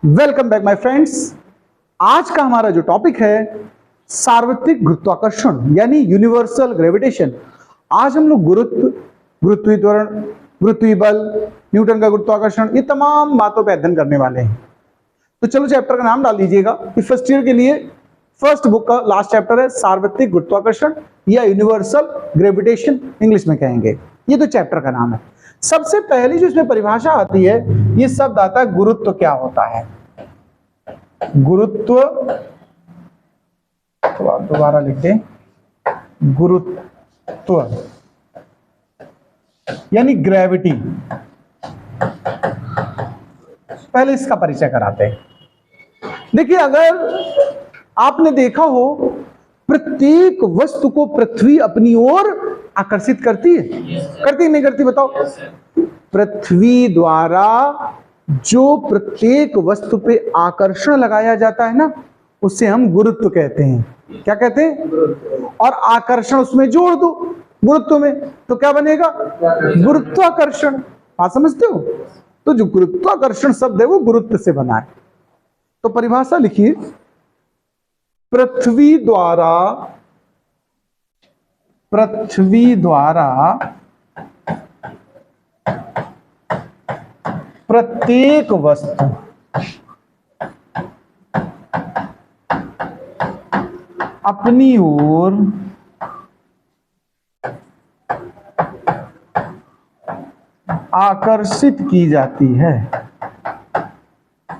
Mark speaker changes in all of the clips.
Speaker 1: Welcome back my friends. आज का हमारा जो टॉपिक है सार्वत्रिक गुरुत्वाकर्षण यानी यूनिवर्सल ग्रेविटेशन। आज हम लोग गुरुत्वीय त्वरण, गुरुत्वीय बल, न्यूटन का गुरुत्वाकर्षण, ये तमाम बातों पर अध्ययन करने वाले हैं। तो चलो चैप्टर का नाम डाल दीजिएगा कि फर्स्ट ईयर के लिए फर्स्ट बुक का लास्ट चैप्टर है सार्वत्रिक गुरुत्वाकर्षण या यूनिवर्सल ग्रेविटेशन, इंग्लिश में कहेंगे। ये तो चैप्टर का नाम है। सबसे पहली जो इसमें परिभाषा आती है, ये शब्द आता है गुरुत्व क्या होता है। गुरुत्व, तो आप दोबारा लिखें, गुरुत्व यानी ग्रेविटी। पहले इसका परिचय कराते हैं। देखिए, अगर आपने देखा हो प्रत्येक वस्तु को पृथ्वी अपनी ओर आकर्षित करती है, करती नहीं करती बताओ? पृथ्वी द्वारा जो प्रत्येक वस्तु पे आकर्षण लगाया जाता है ना, उसे हम गुरुत्व कहते हैं। क्या कहते हैं? और आकर्षण उसमें जोड़ दो गुरुत्व में, तो क्या बनेगा? गुरुत्वाकर्षण। बात समझते हो? तो जो गुरुत्वाकर्षण शब्द है वो गुरुत्व से बना है। तो परिभाषा लिखिए, पृथ्वी द्वारा प्रत्येक वस्तु अपनी ओर आकर्षित की जाती है,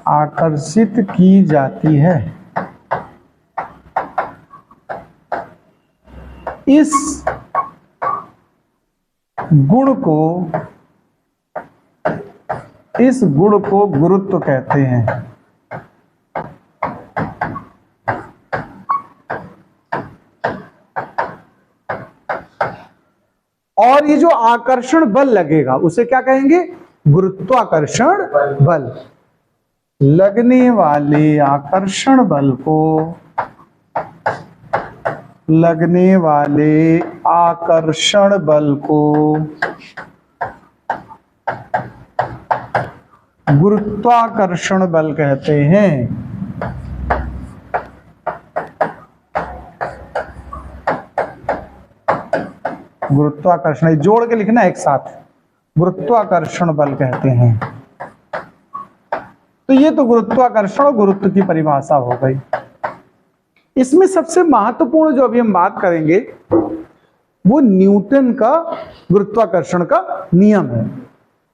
Speaker 1: आकर्षित की जाती है। इस गुण को गुरुत्व कहते हैं। और ये जो आकर्षण बल लगेगा उसे क्या कहेंगे? गुरुत्वाकर्षण बल। लगने वाले आकर्षण बल को, लगने वाले आकर्षण बल को गुरुत्वाकर्षण बल कहते हैं। गुरुत्वाकर्षण जोड़ के लिखना एक साथ, गुरुत्वाकर्षण बल कहते हैं। तो ये तो गुरुत्वाकर्षण और गुरुत्व की परिभाषा हो गई। इसमें सबसे महत्वपूर्ण जो अभी हम बात करेंगे वो न्यूटन का गुरुत्वाकर्षण का नियम है।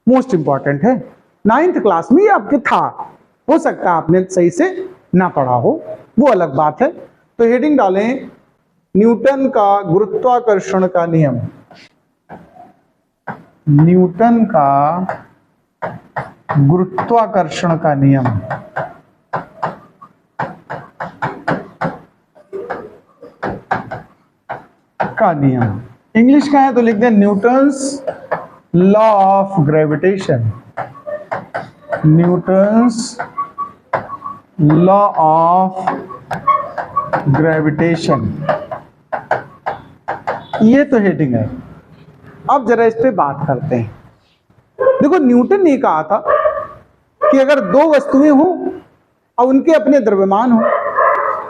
Speaker 1: मोस्ट इंपॉर्टेंट है। 9th क्लास में ये आपके था, हो सकता है आपने सही से ना पढ़ा हो, वो अलग बात है। तो हेडिंग डालें, न्यूटन का गुरुत्वाकर्षण का नियम। न्यूटन का गुरुत्वाकर्षण का नियम। का नियम इंग्लिश का है तो लिख दें Newton's law of gravitation. Newton's law of gravitation, ये तो हेडिंग है। अब जरा इस पे बात करते हैं। देखो, न्यूटन ने कहा था कि अगर दो वस्तुएं हो और उनके अपने द्रव्यमान हो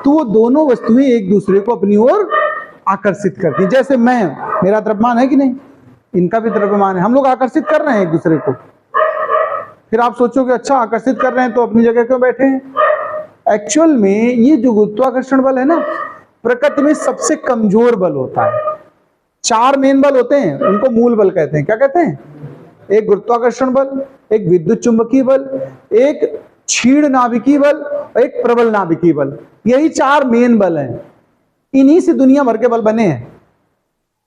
Speaker 1: तो वो दोनों वस्तुएं एक दूसरे को अपनी ओर आकर्षित करती। जैसे मेरा द्रव्यमान है कि नहीं, इनका भी द्रव्यमान है, हम लोग आकर्षित कर रहे हैं एक दूसरे को। फिर आप सोचोगे अच्छा आकर्षित कर रहे हैं तो अपनी जगह क्यों बैठे हैं? एक्चुअल में ये जो गुरुत्वाकर्षण बल है ना, प्रकृति में सबसे कमजोर बल होता है। 4 मेन बल होते हैं, उनको मूल बल कहते हैं। क्या कहते हैं? एक गुरुत्वाकर्षण बल, एक विद्युत चुंबकीय बल, एक क्षीण नाभिकीय बल और एक प्रबल नाभिकीय बल। यही 4 मेन बल हैं। इन्हीं से दुनिया भर के बल बने हैं।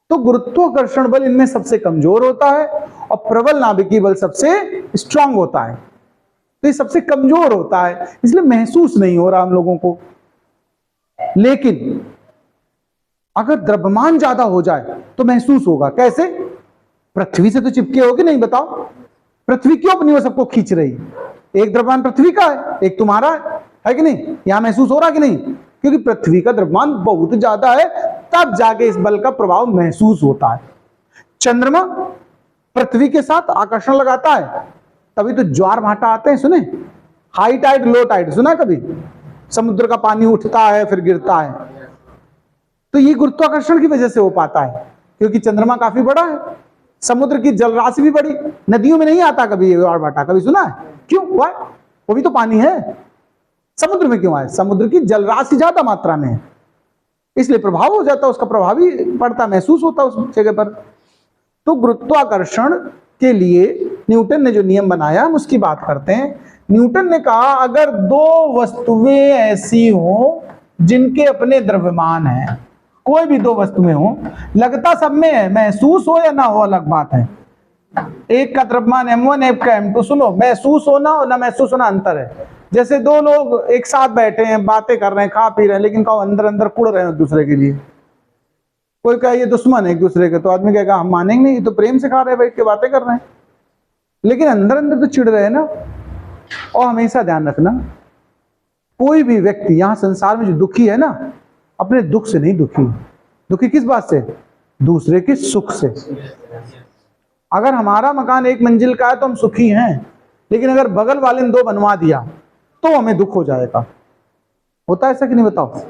Speaker 1: तो गुरुत्वाकर्षण बल इनमें सबसे कमजोर होता है और प्रबल नाभिकीय बल सबसे स्ट्रांग होता है। तो ये सबसे कमजोर होता है, इसलिए महसूस नहीं हो रहा हम लोगों को। लेकिन अगर द्रव्यमान ज्यादा हो जाए तो महसूस होगा। कैसे? पृथ्वी से तो चिपके होगी नहीं, बताओ पृथ्वी क्यों अपनी ओर सबको खींच रही? एक द्रव्यमान पृथ्वी का है, एक तुम्हारा है कि नहीं? यहां महसूस हो रहा कि नहीं? क्योंकि पृथ्वी का द्रव्यमान बहुत ज्यादा है, तब जाके इस बल का प्रभाव महसूस होता है। चंद्रमा पृथ्वी के साथ आकर्षण लगाता है, तभी तो ज्वार भाटा आते हैं, सुने? हाई टाइड लो टाइड सुना कभी? समुद्र का पानी उठता है फिर गिरता है, तो ये गुरुत्वाकर्षण की वजह से हो पाता है, क्योंकि चंद्रमा काफी बड़ा है, समुद्र की जल राशि भी बड़ी। नदियों में नहीं आता कभी ये ज्वार-भाटा, कभी सुना है? क्यों? वो भी तो पानी है। समुद्र में क्यों आए? समुद्र की जल राशि ज्यादा मात्रा में है, इसलिए प्रभाव हो जाता है, उसका प्रभाव ही पड़ता, महसूस होता उस जगह पर। तो गुरुत्वाकर्षण के लिए न्यूटन ने जो नियम बनाया हम उसकी बात करते हैं। न्यूटन ने कहा अगर दो वस्तुएं ऐसी हो जिनके अपने द्रव्यमान हैं, कोई भी दो वस्तुएं हो, लगता सब में है, महसूस हो या ना हो अलग बात है। एक का द्रव्यमान m1 एक का m2, सुनो, महसूस होना और ना महसूस होना अंतर है। जैसे दो लोग एक साथ बैठे हैं, बातें कर रहे हैं, खा पी रहे हैं, लेकिन कहो अंदर अंदर कुड़ रहे हैं एक दूसरे के लिए। कोई कहे ये दुश्मन है एक दूसरे के, तो आदमी कहेगा हम मानेंगे नहीं, ये तो प्रेम से खा रहे हैं, बैठ के बातें कर रहे हैं, लेकिन अंदर अंदर तो चिढ़ रहे हैं ना। और हमेशा ध्यान रखना, कोई भी व्यक्ति यहाँ संसार में जो दुखी है ना, अपने दुख से नहीं दुखी। दुखी किस बात से? दूसरे के सुख से। अगर हमारा मकान एक मंजिल का है तो हम सुखी हैं, लेकिन अगर बगल वाले ने दो बनवा दिया तो हमें दुख हो जाएगा। होता है ऐसा कि नहीं? बताओ।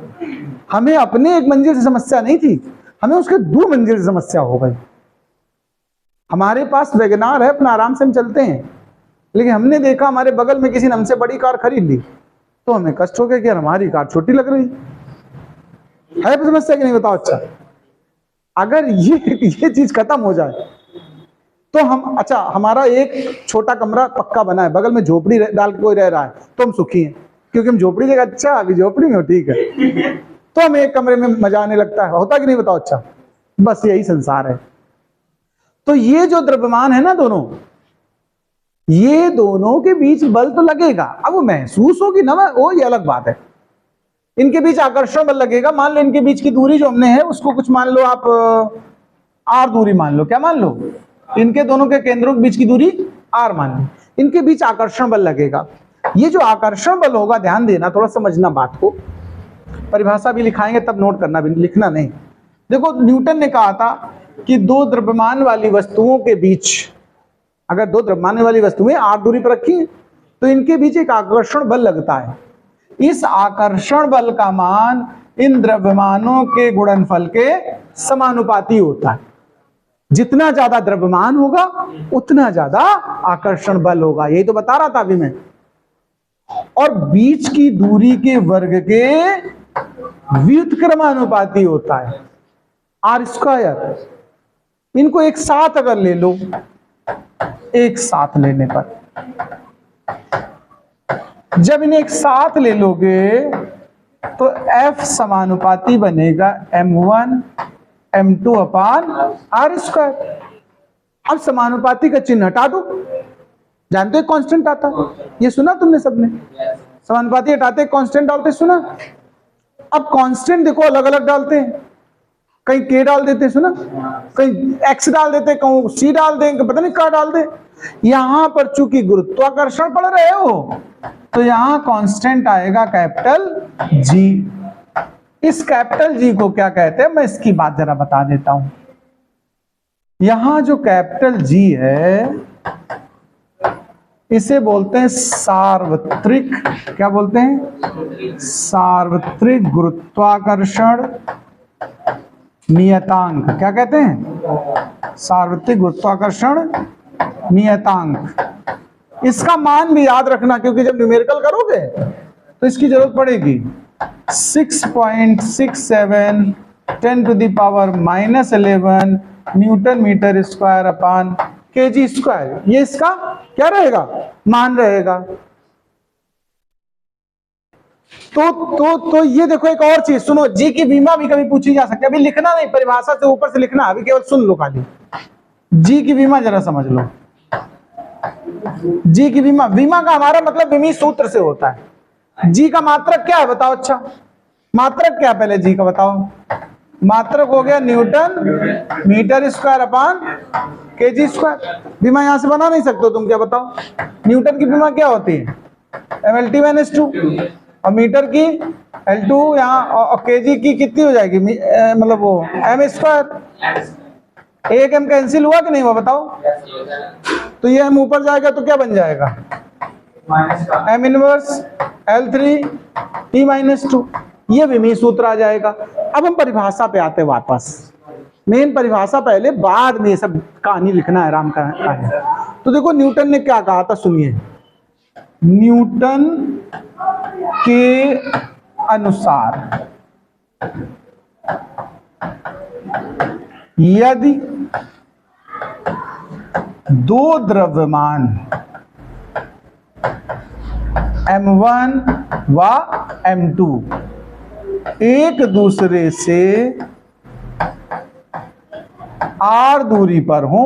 Speaker 1: हमें अपने एक मंजिल से समस्या नहीं थी, हमें उसके दो मंजिल से समस्या हो गई। हमारे पास वैगनार है, अपना आराम से हम चलते हैं, लेकिन हमने देखा हमारे बगल में किसी ने हमसे बड़ी कार खरीद ली, तो हमें कष्ट हो गया कि यार हमारी कार छोटी लग रही है। समस्या कि नहीं? बताओ। अच्छा, अगर ये चीज खत्म हो जाए तो हम, अच्छा हमारा एक छोटा कमरा पक्का बना है, बगल में झोपड़ी डाल के कोई रह रहा है, तो हम सुखी हैं, क्योंकि हम झोपड़ी देगा, अच्छा अभी झोपड़ी में हो, ठीक है, तो हमें एक कमरे में मजा आने लगता है। होता कि नहीं? बताओ। अच्छा, बस यही संसार है। तो ये जो द्रव्यमान है ना दोनों, ये दोनों के बीच बल तो लगेगा, अब वो महसूस होगी ना वो, ये अलग बात है। इनके बीच आकर्षण बल लगेगा। मान लो इनके बीच की दूरी जो हमने है उसको कुछ मान लो आप r दूरी मान लो। क्या मान लो? इनके दोनों के केंद्रों के बीच की दूरी r मान लो। इनके बीच आकर्षण बल लगेगा। ये जो आकर्षण बल होगा, ध्यान देना, थोड़ा समझना बात को, परिभाषा भी लिखाएंगे तब नोट करना, भी लिखना नहीं। देखो, न्यूटन ने कहा था कि दो द्रव्यमान वाली वस्तुओं के बीच, अगर दो द्रव्यमान वाली वस्तुएं r दूरी पर रखी हैं, तो इनके बीच एक आकर्षण बल लगता है। इस आकर्षण बल का मान इन द्रव्यमानों के गुणनफल के समानुपाती होता है। जितना ज्यादा द्रव्यमान होगा उतना ज्यादा आकर्षण बल होगा, यही तो बता रहा था अभी मैं। और बीच की दूरी के वर्ग के व्युत्क्रमानुपाती होता है, आर स्क्वायर। इनको एक साथ अगर ले लो, एक साथ लेने पर, जब इन्हें एक साथ ले लोगे तो F समानुपाती बनेगा m1 m2 upon R square. अब समानुपाती का चिन्ह हटा दो, जानते हो कांस्टेंट आता है, ये सुना तुमने सबने? समानुपाती हटाते कांस्टेंट डालते, सुना? अब कांस्टेंट देखो अलग अलग डालते हैं, कहीं k डाल देते, सुना? कहीं x डाल देते, कहीं c डाल देंगे, पता नहीं क्या डाल दे। यहां पर चूंकि गुरुत्वाकर्षण पढ़ रहे हो तो यहां कांस्टेंट आएगा कैपिटल G। इस कैपिटल G को क्या कहते हैं, मैं इसकी बात जरा बता देता हूं। यहां जो कैपिटल G है इसे बोलते हैं सार्वत्रिक, क्या बोलते हैं? सार्वत्रिक गुरुत्वाकर्षण नियतांक। क्या कहते हैं? सार्वत्रिक गुरुत्वाकर्षण नियतांक। इसका मान भी याद रखना, क्योंकि जब न्यूमेरिकल करोगे तो इसकी जरूरत पड़ेगी। 6.67 10⁻⁻11 newton metre square upon kg square, ये इसका क्या रहेगा? मान रहेगा। तो ये देखो, एक और चीज सुनो, जी की बीमा भी कभी पूछी जा सकती है। अभी लिखना नहीं, परिभाषा से ऊपर से लिखना, अभी केवल सुन लो खाली। जी की बीमा जरा समझ लो। जी की बीमा, बीमा का हमारा मतलब विमी सूत्र से होता है। जी का मात्रक क्या है बताओ? अच्छा, मात्रक क्या पहले जी का बताओ? मात्रक हो गया newton metre square upon kg square. बीमा यहां से बना नहीं सकते तुम, क्या बताओ? न्यूटन की बीमा क्या होती है? mLT/2, और मीटर की L2 यहाँ, और kg की कितनी हो जाएगी? मतलब वो m स्क्वायर। एक m कैंसिल हुआ कि नहीं हुआ बताओ? तो ये m ऊपर जाएगा तो क्या बन जाएगा? m inverse L3 T minus 2, ये विमीय सूत्र आ जाएगा। अब हम परिभाषा पे आते हैं वापस, मेन परिभाषा पहले, बाद में ये सब कहानी लिखना है आराम का है। तो देखो न्यूटन ने क्या कहा था, सुनिए। न्यूटन के अनुसार यदि दो द्रव्यमान m1 व m2 एक दूसरे से r दूरी पर हो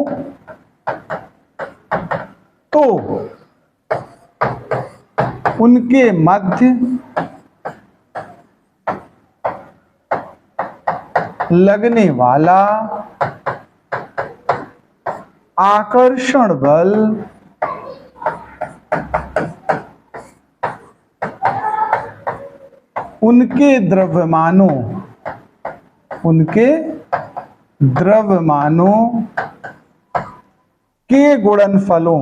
Speaker 1: तो उनके मध्य लगने वाला आकर्षण बल उनके द्रव्यमानों के गुणनफलों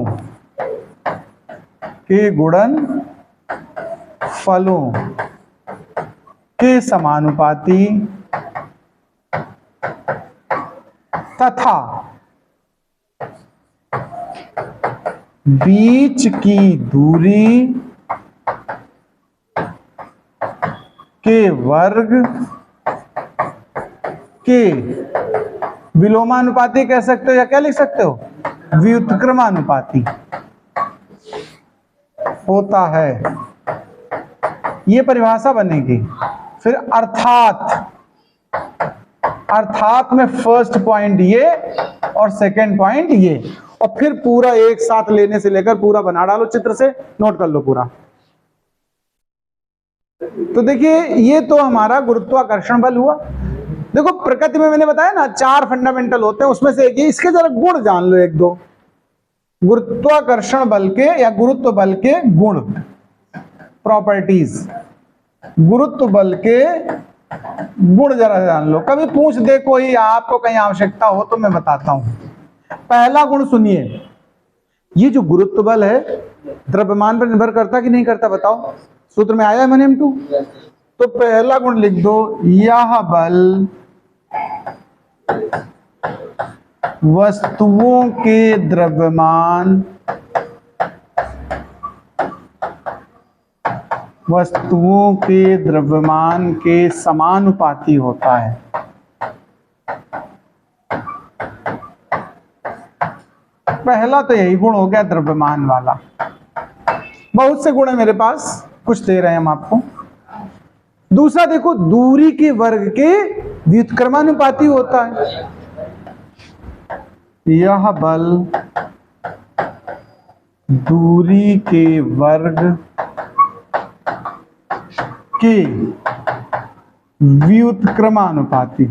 Speaker 1: के समानुपाती तथा बीच की दूरी के वर्ग के विलोमानुपाती कह सकते हो या क्या लिख सकते हो, व्युत्क्रमानुपाती होता है। ये परिभाषा बनेगी। फिर अर्थात में फर्स्ट पॉइंट ये और सेकंड पॉइंट ये, और फिर पूरा एक साथ लेने से लेकर पूरा बना डालो, चित्र से नोट कर लो पूरा। तो देखिए ये तो हमारा गुरुत्वाकर्षण बल हुआ। देखो प्रकृति में मैंने बताया ना 4 फंडामेंटल होते हैं, उसमें से एक ये, इसके जरा गुण जान लो एक दो। गुरुत्वाकर्षण बल के या गुरुत्व बल के गुण, प्रॉपर्टीज, गुरुत्व बल के गुण जरा जान लो। कभी पूछ दे कोई, आपको कहीं आवश्यकता हो तो मैं बताता हूं। पहला गुण सुनिए, ये जो गुरुत्व बल है द्रव्यमान पर निर्भर करता कि नहीं करता, बताओ। सूत्र में आया है m2। तो पहला गुण लिख दो, यह बल वस्तुओं के द्रव्यमान के समानुपाती होता है। पहला तो यही गुण हो गया द्रव्यमान वाला। बहुत से गुण है मेरे पास, कुछ दे रहे हैं हम आपको। दूसरा देखो, दूरी के वर्ग के व्युत्क्रमानुपाती होता है। यह बल दूरी के वर्ग के व्युत्क्रमानुपाती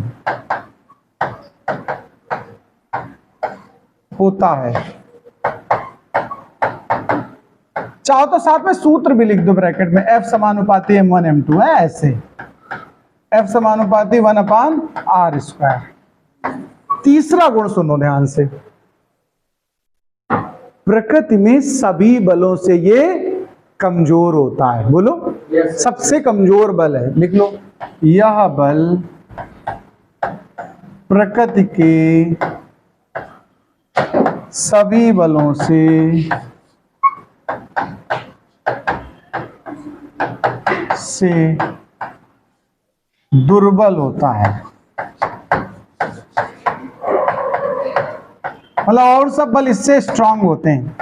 Speaker 1: होता है। चाहो तो साथ में सूत्र भी लिख दो ब्रैकेट में, F समानुपाती m1 m2 है ऐसे, F समानुपाती 1/r²। तीसरा गुण सुनो ध्यान से, प्रकृति में सभी बलों से ये कमजोर होता है। बोलो, सबसे कमजोर बल है, लिख लो। यह बल प्रकृति के सभी बलों से दुर्बल होता है। मतलब और सब बल इससे स्ट्रांग होते हैं,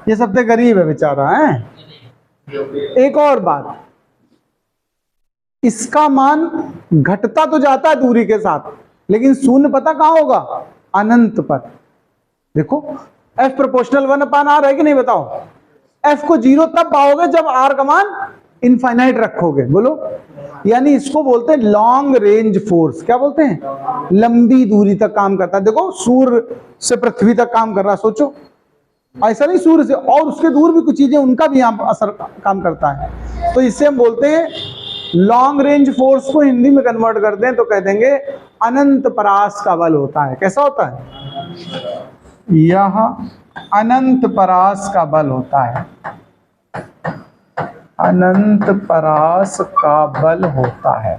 Speaker 1: ये सबसे गरीब है बेचारा है। एक और बात, इसका मान घटता तो जाता है दूरी के साथ, लेकिन शून्य पता कहां होगा, अनंत पर। देखो F प्रोपोर्शनल 1/r है कि नहीं, बताओ। F को 0 तब पाओगे जब R का मान इनफाइनाइट रखोगे। बोलो, यानी इसको बोलते हैं लॉन्ग रेंज फोर्स। क्या बोलते हैं, लंबी दूरी तक काम करता है। देखो सूर्य से पृथ्वी तक काम कर रहा है, सोचो। ऐसा नहीं सूर्य से, और उसके दूर भी कुछ चीजें, उनका भी यहाँ असर काम करता है। तो इससे हम बोलते हैं लॉन्ग रेंज फोर्स को हिंदी में कन्वर्ट कर दें तो कह देंगे अनंत परास का बल होता है। कैसा होता है, यह अनंत परास का बल होता है। अनंत परास का बल होता है,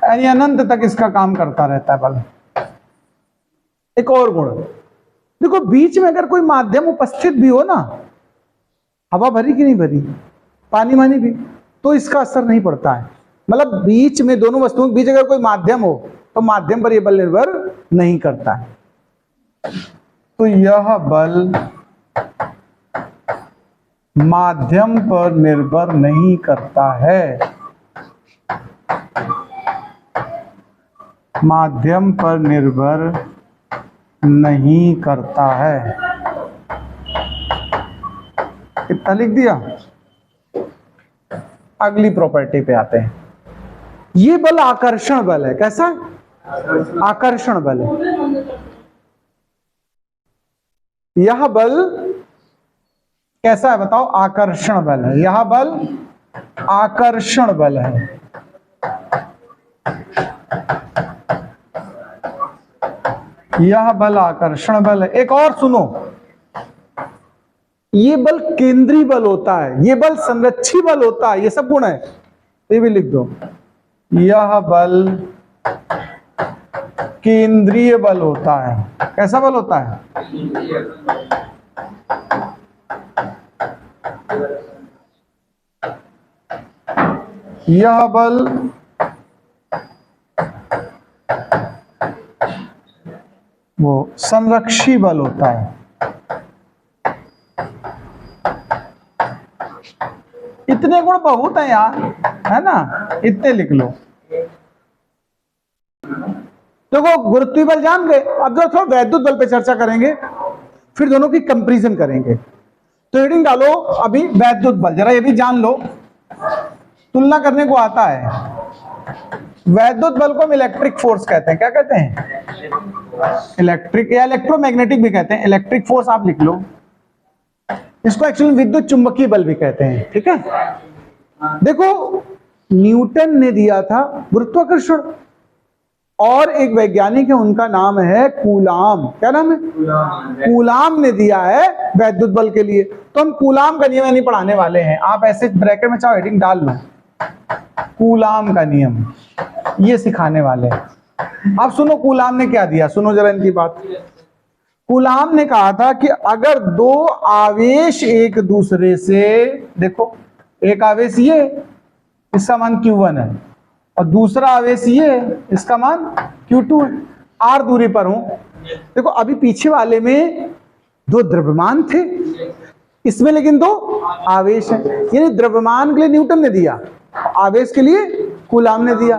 Speaker 1: यानी अनंत तक इसका काम करता रहता है बल। एक और गुण, देखो बीच में अगर कोई माध्यम उपस्थित भी हो ना, हवा भरी कि नहीं भरी, पानी मानी भी, तो इसका असर नहीं पड़ता है। मतलब बीच में दोनों वस्तुओं के बीच अगर कोई माध्यम हो तो माध्यम पर यह बल निर्भर नहीं करता है। तो यह बल माध्यम पर निर्भर नहीं करता है, माध्यम पर निर्भर नहीं करता है। कितना लिख दिया। अगली प्रॉपर्टी पे आते हैं। ये बल आकर्षण बल है। कैसा? आकर्षण बल है। यह बल कैसा है बताओ? आकर्षण बल है। यह बल आकर्षण बल है। यह बल आकर्षण बल है। एक और सुनो, ये बल केंद्रीय बल होता है, ये बल संरक्षी बल होता है, ये सब गुण है, ये भी लिख दो। यह बल केंद्रीय बल होता है। कैसा बल होता है? यह बल वो संरक्षी बल होता है। इतने गुण बहुत है यार, है ना, इतने लिख लो। देखो गुरुत्वीय बल जान गए, अब जो थोड़ा वैद्युत बल पे चर्चा करेंगे, फिर दोनों की कंपैरिजन करेंगे। तो हेडिंग डालो अभी वैद्युत बल, जरा ये भी जान लो, तुलना करने को आता है। वैद्युत बल को हम इलेक्ट्रिक फोर्स कहते हैं। क्या कहते हैं? इलेक्ट्रिक या इलेक्ट्रोमैग्नेटिक भी कहते हैं। इलेक्ट्रिक फोर्स आप लिख लो। इसको एक्चुअली विद्युत चुंबकीय बल भी कहते हैं। ठीक है, देखो न्यूटन ने दिया था गुरुत्वाकर्षण, और एक वैज्ञानिक है उनका नाम है कूलाम। क्या नाम है? कूलाम ने दिया है वैद्युत बल के लिए। तो हम कूलाम का नियम नहीं पढ़ाने वाले हैं, आप ऐसे ब्रैकेट में चाहो हेडिंग डाल लो, कूलाम का नियम, ये सिखाने वाले हैं। अब सुनो कूलाम ने क्या दिया, सुनो जरा इनकी बात। कूलाम ने कहा था कि अगर दो आवेश एक दूसरे से, देखो एक आवेश ये, इसका मान Q1 है, और दूसरा आवेश ये, इसका मान Q2 है, r दूरी पर हूं। देखो अभी पीछे वाले में दो द्रव्यमान थे, इसमें लेकिन दो आवेश हैं, यानी द्रव्यमान के लिए न्यूटन ने दिया, आवेश के लिए कूलाम ने दिया।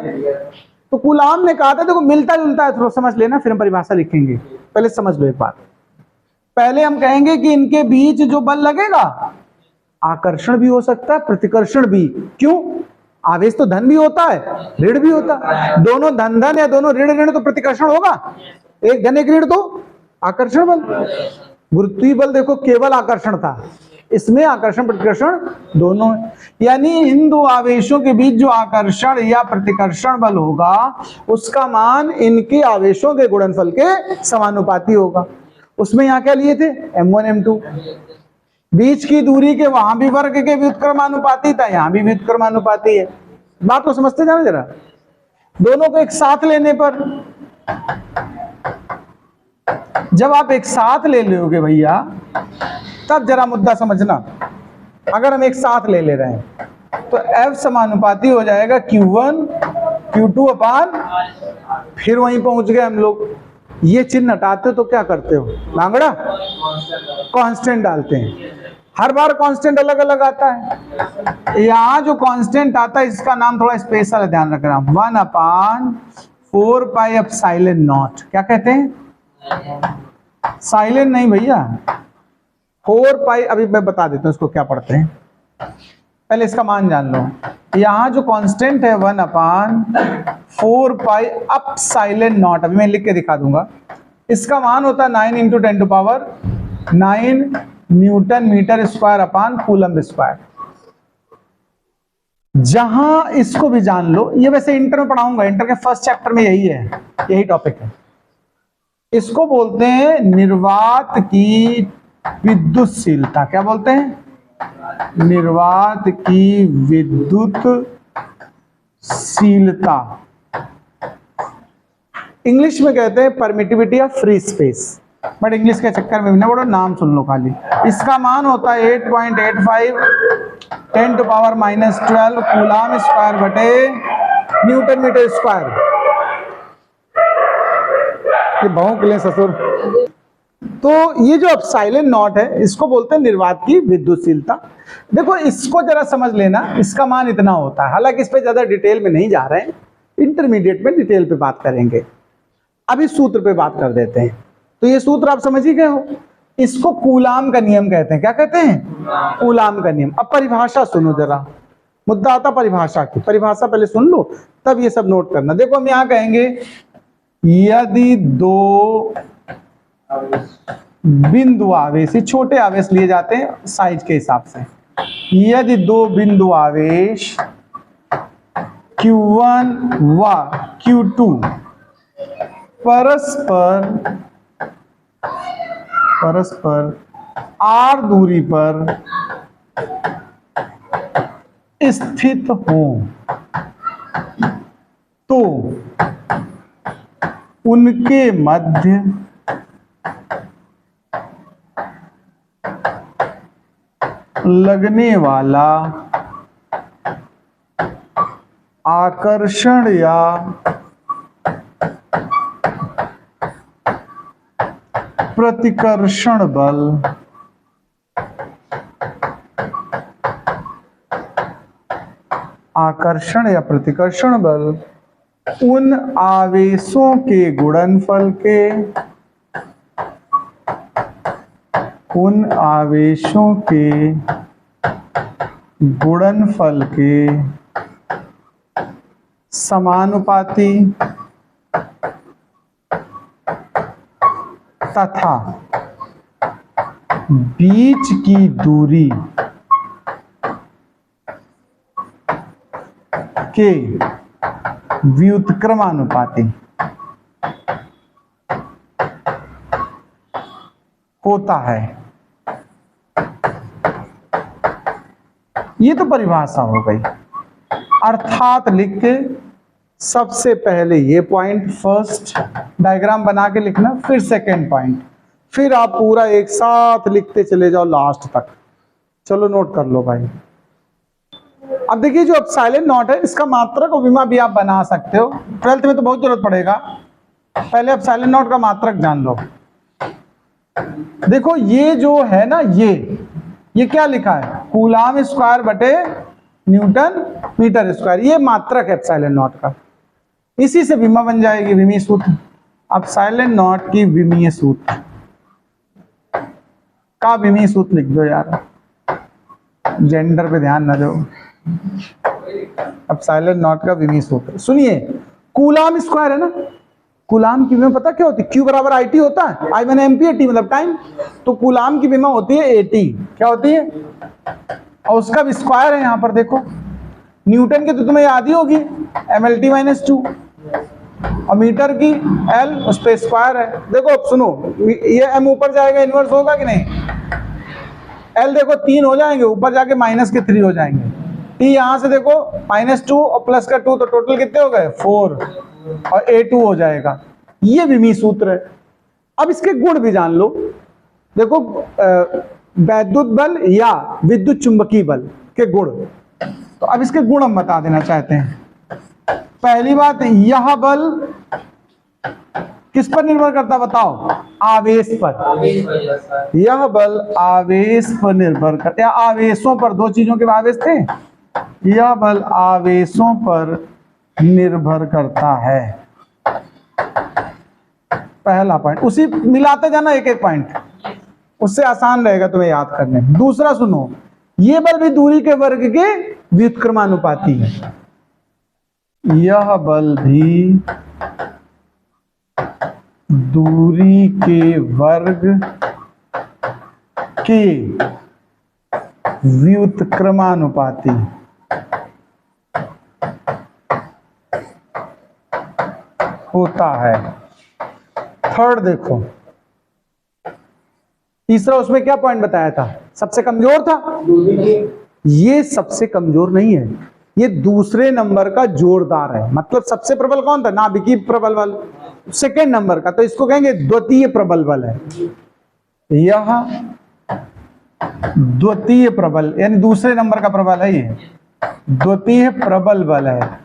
Speaker 1: तो कूलाम ने कहा था देखो मिलता जुलता है, थोड़ा समझ लेना, फिर हम परिभाषा लिखेंगे। पहले समझ लो एक बात। पहले हम कहेंगे कि इनके बीच जो बल लगेगा, आकर्षण भी हो सकता है, प्रतिकर्षण भी। क्यों? आवेश तो धन भी होता है, ऋण भी होता है। दोनों धन धन या दोनों ऋण ऋण तो प्रतिकर्षण होगा। एक धन एक ऋण तो आकर्षण बल। गुरुत्वीय बल देखो केवल आकर्षण था, इसमें आकर्षण प्रतिकर्षण दोनों है। यानी इन दो आवेशों के बीच जो आकर्षण या प्रतिकर्षण बल होगा, उसका मान इनके आवेशों के गुणनफल के समानुपाती होगा। उसमें यहाँ क्या लिए थे? M1 M2। बीच की दूरी के वहां भी वर्ग के व्युत्क्रमानुपाती था, यहां भी व्युत्क्रमानुपाती है। बात को समझते जाना जरा। दोनों को एक साथ लेने पर, जब आप एक साथ ले लोगे भैया, तब जरा मुद्दा समझना। अगर हम एक साथ ले रहे हैं तो F समानुपाती हो जाएगा Q1 Q2 अपान, फिर वहीं पहुंच गए हम लोग। ये चिन्ह हटाते हो तो क्या करते हो? लांगड़ा कांस्टेंट डालते हैं। हर बार कांस्टेंट अलग अलग आता है। यहाँ जो कांस्टेंट आता है इसका नाम थोड़ा स्पेशल है, ध्यान रखना। 1/4 पाई एप्सिलॉन नॉट। क्या कहते हैं? साइलेंट नहीं भैया, 4 पाई। अभी मैं बता देता हूँ इसको क्या पढ़ते हैं, पहले इसका मान जान लो। यहाँ जो कांस्टेंट है 1/4 पाई एप्सिलॉन नॉट, अभी मैं लिख के दिखा दूंगा। इसका मान होता है 9 × 10⁹ newton metre square upon coulomb square. जहां इसको भी जान लो, ये वैसे इंटर में पढ़ाऊंगा, इंटर के फर्स्ट चैप्टर में यही है, यही टॉपिक है। इसको बोलते हैं निर्वात की विद्युतशीलता। क्या बोलते हैं? निर्वात की विद्युतशीलता, इंग्लिश में कहते हैं permittivity of free space, but English के चक्कर में ना बड़ो नाम सुन लो खाली। इसका मान होता है 8.85 10⁻⁻12 कूलाम स्क्वायर बटे न्यूटन मीटर स्क्वायर। ये भौंक ले ससुर। तो ये जो एप्सिलॉन नॉट है इसको बोलते हैं निर्वात की विद्युतशीलता। देखो इसको जरा समझ लेना, इसका मान इतना होता है, हालांकि इस पे ज्यादा डिटेल में नहीं जा रहे हैं, इंटरमीडिएट में डिटेल पे बात करेंगे। अब इस सूत्र पे बात कर देते हैं। तो ये सूत्र आप समझ ही गए हो, इसको कूलाम का नियम कहते हैं। क्या कहते हैं? कूलाम का नियम। अब परिभाषा सुनो जरा, मुद्दा आता परिभाषा की, परिभाषा पहले सुन लो तब ये सब नोट करना। देखो हम यहां कहेंगे यदि दो बिंदु आवेश, छोटे आवेश लिए जाते हैं साइज के हिसाब से, यदि दो बिंदु आवेश Q1 व Q2 परस्पर r दूरी पर स्थित हो तो उनके मध्य लगने वाला आकर्षण या प्रतिकर्षण बल आकर्षण या प्रतिकर्षण बल उन आवेशों के गुणनफल के समानुपाती तथा बीच की दूरी के व्युत्क्रमानुपाती होता है। ये तो परिभाषा हो गई। अर्थात लिख के सबसे पहले ये पॉइंट फर्स्ट डायग्राम बना के लिखना, फिर सेकेंड पॉइंट, फिर आप पूरा एक साथ लिखते चले जाओ लास्ट तक। चलो नोट कर लो भाई। अब देखिए जो एप्सिलॉन नॉट है इसका मात्रक और विमा भी आप बना सकते हो, 12th में तो बहुत जरूरत पड़ेगा। पहले एप्सिलॉन नॉट का मात्रक जान लो। देखो ये जो है ना, ये क्या लिखा है? कूलाम स्क्वायर बटे न्यूटन मीटर स्क्वायर, ये मात्रक है एप्सिलॉन नॉट का। इसी से विमा बन जाएगी, विमीय सूत्र। एप्सिलॉन नॉट की विमीय सूत्र का विमीय सूत्र लिख दो यार, जेंडर पे ध्यान न दो। एप्सिलॉन नॉट का विमीय सूत्र सुनिए, कूलाम स्क्वायर है ना, कूलाम की विमा पता क्या होती है? Q बराबर IT होता है, I1 एम्पियर, T मतलब टाइम। तो कूलाम की विमा होती है AT। क्या होती है? और उसका भी स्क्वायर है यहाँ पर देखो। न्यूटन की तो तुम्हें याद ही होगी, mLT-2, और मीटर की L उस पे स्क्वायर है। देखो अब सुनो, ये M ऊपर जाएगा, इनवर्स होगा कि नहीं? L देखो 3 हो जाएंगे, ऊपर जाके -3 हो जाएंगे। T यहाँ से देखो -2 और प्लस का 2, तो टोटल कितने हो गए? 4, और A2 हो जाएगा। ये विमीय सूत्र है। अब इसके गुण भी जान लो। देखो वैद्युत बल या विद्युत चुंबकीय बल के गुण, तो अब इसके गुण हम बता देना चाहते हैं। पहली बात, यह बल किस पर निर्भर करता बताओ? आवेश पर। यह बल आवेश पर निर्भर करता, या आवेशों पर, दो चीजों के आवेश थे। यह बल आवेशों पर निर्भर करता है। पहला पॉइंट, उसी मिलाते जाना एक एक पॉइंट, उससे आसान रहेगा तुम्हें याद करने। दूसरा सुनो, ये बल भी दूरी के वर्ग के व्युत्क्रमानुपाती है। यह बल भी दूरी के वर्ग के व्युत्क्रमानुपाती होता है। थर्ड देखो, तीसरा उसमें क्या पॉइंट बताया था? सबसे कमजोर था, ये सबसे कमजोर नहीं है, ये दूसरे नंबर का जोरदार है। मतलब सबसे प्रबल कौन था? नाभिकीय प्रबल बल, सेकेंड नंबर का, तो इसको कहेंगे द्वितीय प्रबल बल है। यह द्वितीय प्रबल यानी दूसरे नंबर का प्रबल है, ये द्वितीय प्रबल बल है।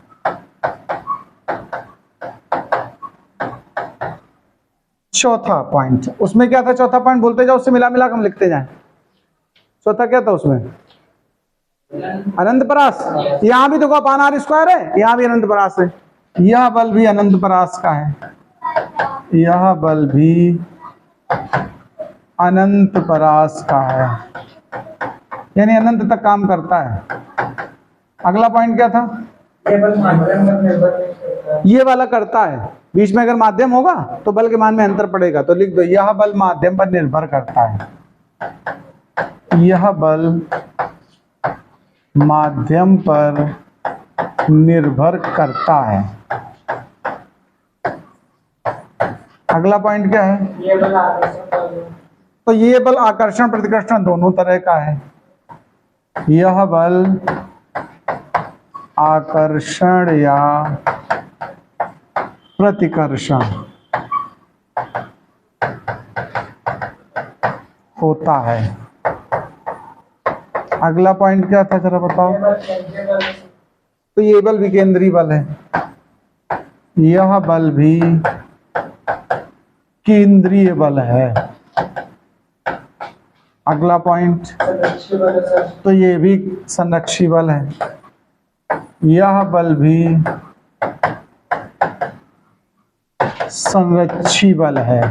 Speaker 1: चौथा पॉइंट, उसमें क्या था? चौथा पॉइंट बोलते जाओ, उससे मिला मिला हम लिखते जाएं। चौथा क्या था उसमें? अनंत परास। यहां भी देखो अपान आर स्क्वायर है, यहां भी अनंत परास है। यह बल भी अनंत परास का है, यह बल भी अनंत परास का है, यानी अनंत तक काम करता है। अगला पॉइंट क्या था? ये वाला करता है, बीच में अगर माध्यम होगा तो बल के मान में अंतर पड़ेगा, तो लिख दो यह बल माध्यम पर निर्भर करता है, यह बल माध्यम पर निर्भर करता है। अगला पॉइंट क्या है? तो ये बल आकर्षण प्रतिकर्षण दोनों तरह का है, यह बल आकर्षण या प्रतिकर्षण होता है। अगला पॉइंट क्या था जरा बताओ? तो ये बल विकेंद्रीय बल है, यह बल भी केंद्रीय बल है। अगला पॉइंट, तो ये भी संरक्षी बल है, यह बल भी संरक्षी बल है।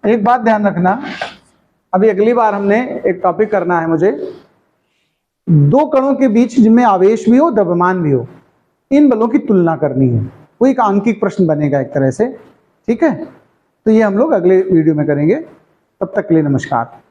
Speaker 1: एक बात ध्यान रखना, अभी अगली बार हमने एक टॉपिक करना है मुझे, दो कणों के बीच जिनमें आवेश भी हो द्रव्यमान भी हो, इन बलों की तुलना करनी है। वो एक आंकिक प्रश्न बनेगा एक तरह से, ठीक है? तो ये हम लोग अगले वीडियो में करेंगे। तब तक के लिए नमस्कार।